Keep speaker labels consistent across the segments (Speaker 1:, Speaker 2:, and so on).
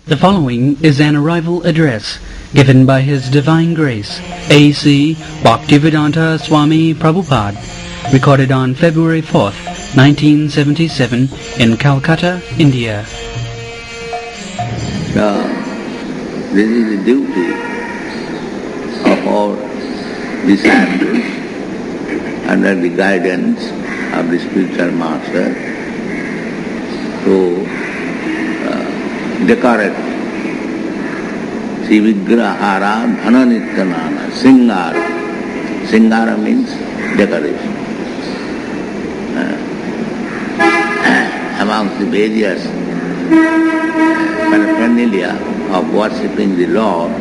Speaker 1: The following is an arrival address given by His Divine Grace, A.C. Bhaktivedanta Swami Prabhupada, recorded on February 4th, 1977 in Calcutta, India.
Speaker 2: So, this is the duty of all disciples under the guidance of the spiritual master to decorate Sri Vigrahara Dhananityanana, Singara. Singara means decoration. Amongst the various paraphernalia of worshipping the Lord,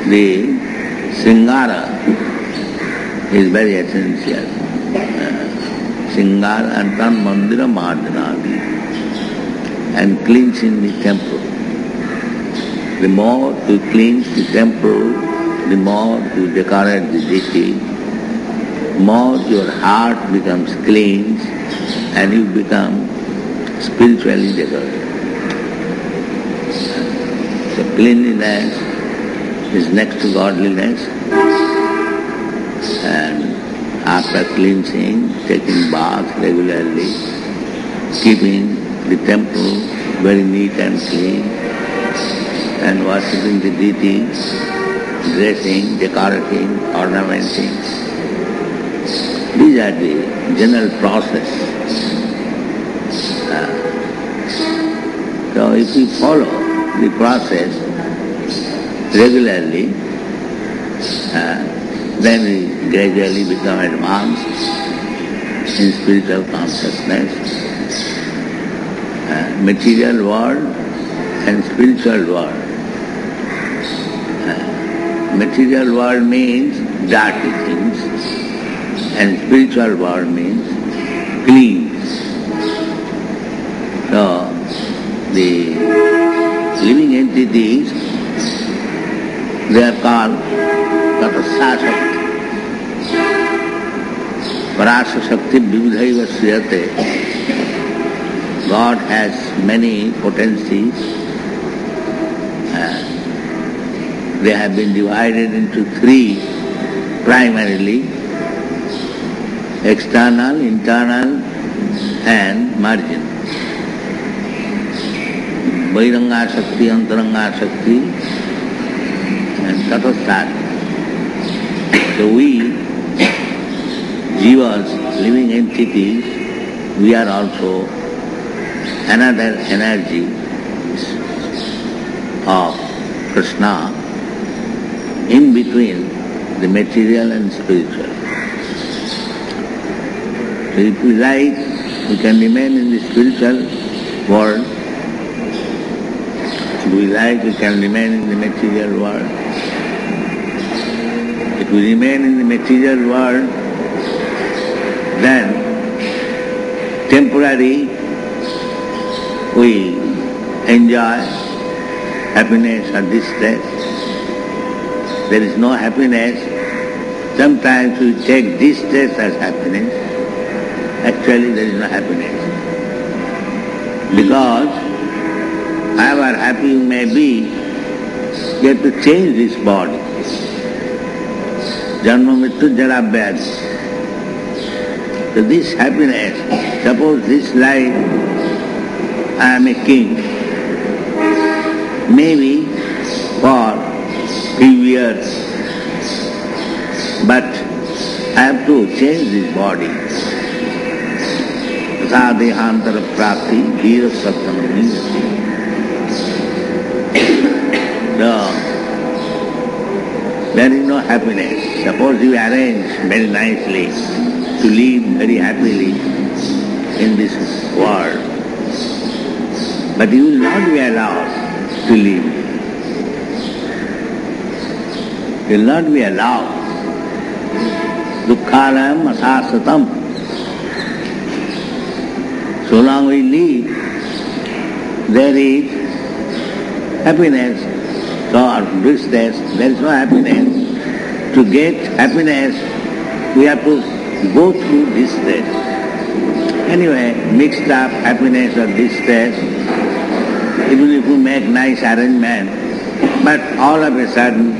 Speaker 2: the Singara is very essential. Singara and Tan Mandira Madhanadi, and cleansing the temple. The more you cleanse the temple, the more you decorate the deity, more your heart becomes cleansed and you become spiritually decorated. So cleanliness is next to godliness, and after cleansing, taking baths regularly, keeping the temple very neat and clean, and worshipping the deity, dressing, decorating, ornamenting. These are the general process. So if we follow the process regularly, then we gradually become advanced in spiritual consciousness. Material world and spiritual world. Material world means dirty things, and spiritual world means clean. So, the living entities, they are called Tatasasakti. Parasa Shakti Vividhaiva Sriyate. God has many potencies. They have been divided into three primarily: external, internal and margin. Bahiranga Shakti, Antaranga Shakti and Tathastha. So we, jivas, living entities, we are also another energy of Krishna in between the material and spiritual. So if we like, we can remain in the spiritual world. If we like, we can remain in the material world. If we remain in the material world, then temporary we enjoy happiness or distress. There is no happiness. Sometimes we take distress as happiness. Actually there is no happiness. Because however happy you may be, you have to change this body. Janma Mrityu Jara Vyadhi. So this happiness, suppose this life I am a king, maybe for few years, but I have to change this body. Sadehantara prapti dhira sattam nidati. So, there is no happiness. Suppose you arrange very nicely to live very happily in this world, but you will not be allowed to live. You will not be allowed. Dukkhalam asasatam. So long we live, there is happiness. So or distress, there is no happiness. To get happiness, we have to go through distress. Anyway, mixed up happiness or distress, even if you make nice arrangement, but all of a sudden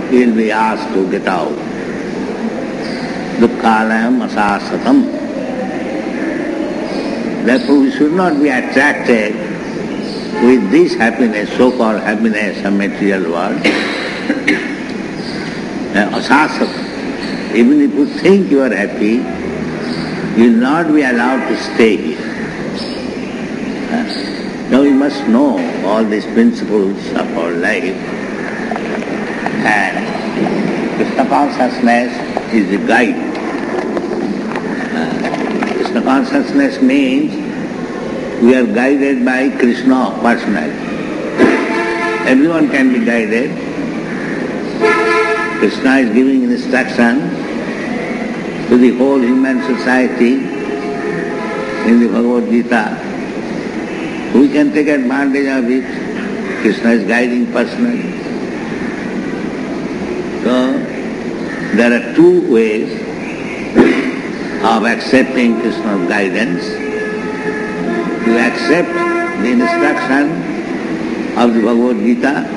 Speaker 2: he will be asked to get out. Dukkhalayam asasatam. Therefore we should not be attracted with this happiness, so-called happiness of material world. Asasatam. Even if you think you are happy, you will not be allowed to stay here. Now we must know all these principles of our life, and Krishna consciousness is the guide. Krishna consciousness means we are guided by Krishna personally. Everyone can be guided. Krishna is giving instruction to the whole human society in the Bhagavad Gita. We can take advantage of it. Krishna is guiding personally. So, there are two ways of accepting Krishna's guidance. You accept the instruction of the Bhagavad Gita,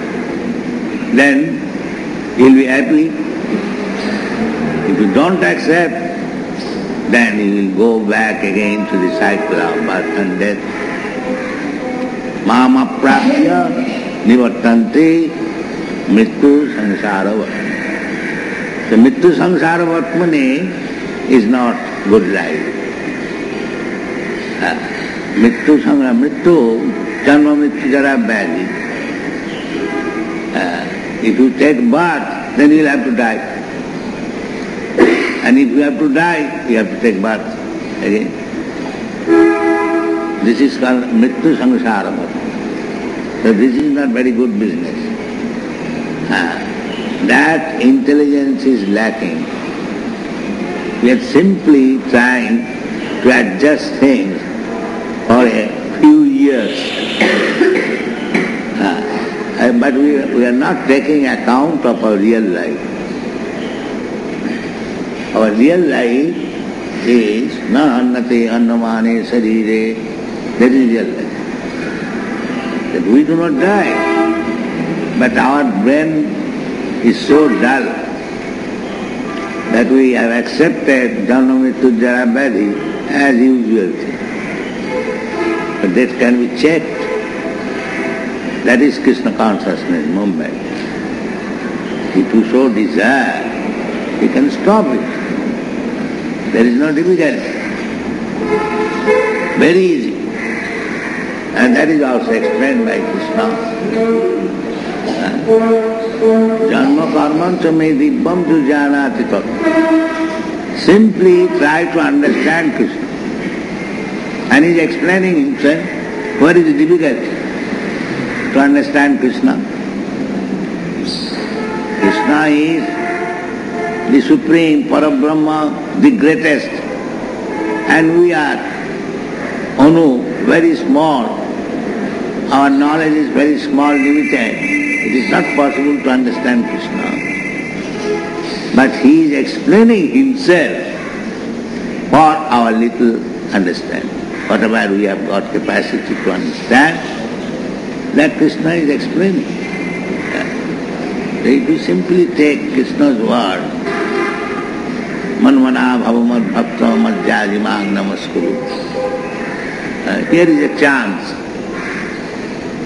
Speaker 2: then you will be happy. If you don't accept, then you will go back again to the cycle of birth and death. Mama prapya nivartante mrityu samsaravat. The mrityu samsaravatmane is not good life. Mrityu janma mrityu jara vyadhi. If you take birth, then you will have to die. And if you have to die, you have to take birth again. This is called mrityu samsaravat. So this is not very good business. That intelligence is lacking. We are simply trying to adjust things for a few years. But we are not taking account of our real life. Our real life is na annate annamane sarire. That is real life. That we do not die. But our brain is so dull that we have accepted janma mrityu jara vyadhi as usual thing. But that can be checked. That is Krishna consciousness movement. If you so desire, you can stop it. There is no difficulty. Very easy. And that is also explained by Krishna. Janma karmancha me dibbam tu janati tat. Simply try to understand Krishna. And he is explaining himself, what is the difficulty to understand Krishna? Krishna is the Supreme, Parabrahma, the greatest. And we are Anu, very small. Our knowledge is very small, limited. It is not possible to understand Krishna. But he is explaining himself for our little understanding. Whatever we have got capacity to understand, that Krishna is explaining. If you simply take Krishna's word, manvana bhavamad bhakta madhyajimang namaskuru. Here is a chance.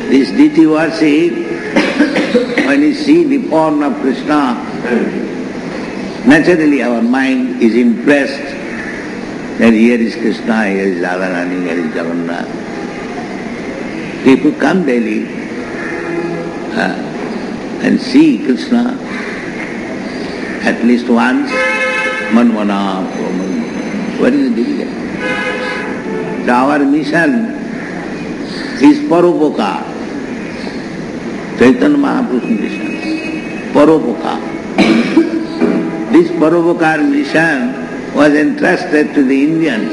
Speaker 2: This deity worship, when you see the form of Krishna, naturally our mind is impressed that here is Krishna, here is Radharani, here is Jagannath. If you come daily and see Krishna at least once, manvana, what is the difficulty? Our mission is paropokar. Chaitanya Mahaprabhu's mission, paropokar. This paropokar mission was entrusted to the Indians.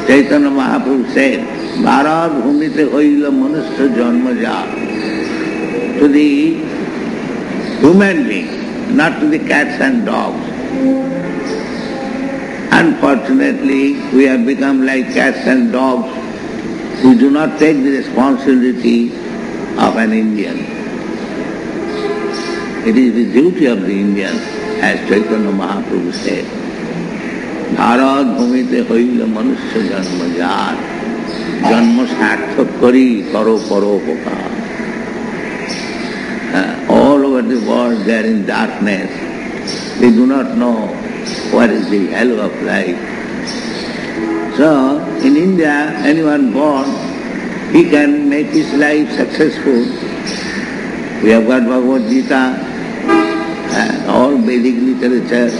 Speaker 2: Chaitanya Mahaprabhu said, Bharat bhumite hoila manusya janma ja. To the human being, not to the cats and dogs. Unfortunately, we have become like cats and dogs, We do not take the responsibility of an Indian. It is the duty of the Indian, as Chaitanya Mahaprabhu said, Bharat bhumite hoila manusya janma jar, janma sarthak kari karo paropakar. All over the world they are in darkness. They do not know what is the value of life. So, in India, anyone born, he can make his life successful. We have got Bhagavad Gita, all Vedic literature.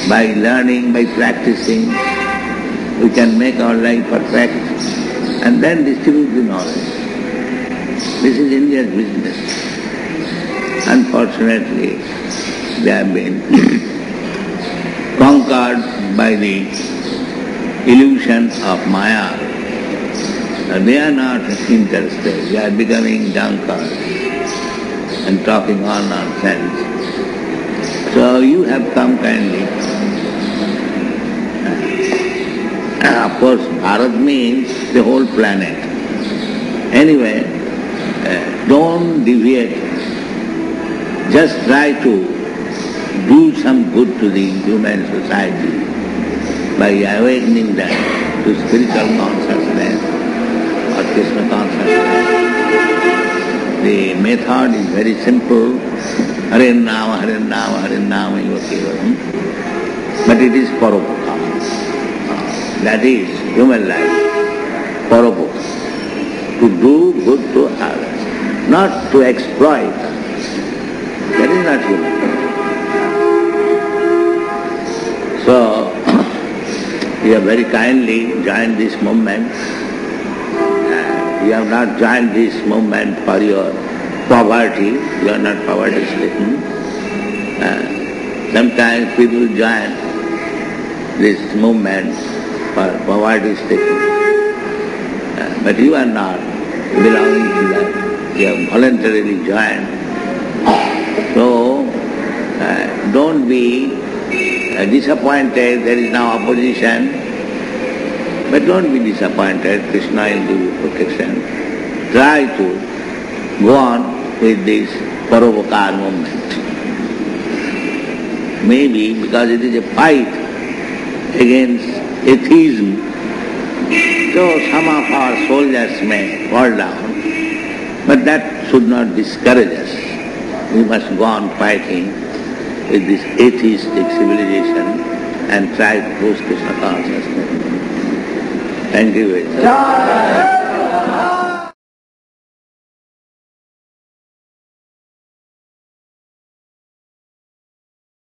Speaker 2: By learning, by practicing, we can make our life perfect and then distribute the knowledge. This is India's business. Unfortunately, they have been conquered by the illusion of Maya. They are not interested. They are becoming drunkards and talking all nonsense. So you have come kindly. Of course, Bharat means the whole planet. Anyway, don't deviate. Just try to do some good to the human society by awakening them to spiritual consciousness or Krishna consciousness. The method is very simple. Hare Nama, Hare Nama, Hare Nama, Eva Kevalam. But it is paropakara. That is human life. Paropakara. To do good to others, not to exploit. That is not human. So, you have very kindly joined this movement. You have not joined this movement for your poverty. You are not poverty-stricken. Sometimes people join this movement for poverty-stricken. But you are not belonging to that. You have voluntarily joined. So, don't be disappointed. There is now opposition. But don't be disappointed. Krishna will give you protection. Try to go on with this paropakara movement. Maybe because it is a fight against atheism, so some of our soldiers may fall down, but that should not discourage us. We must go on fighting with this atheistic civilization and try to push Krishna consciousness. Thank you very much.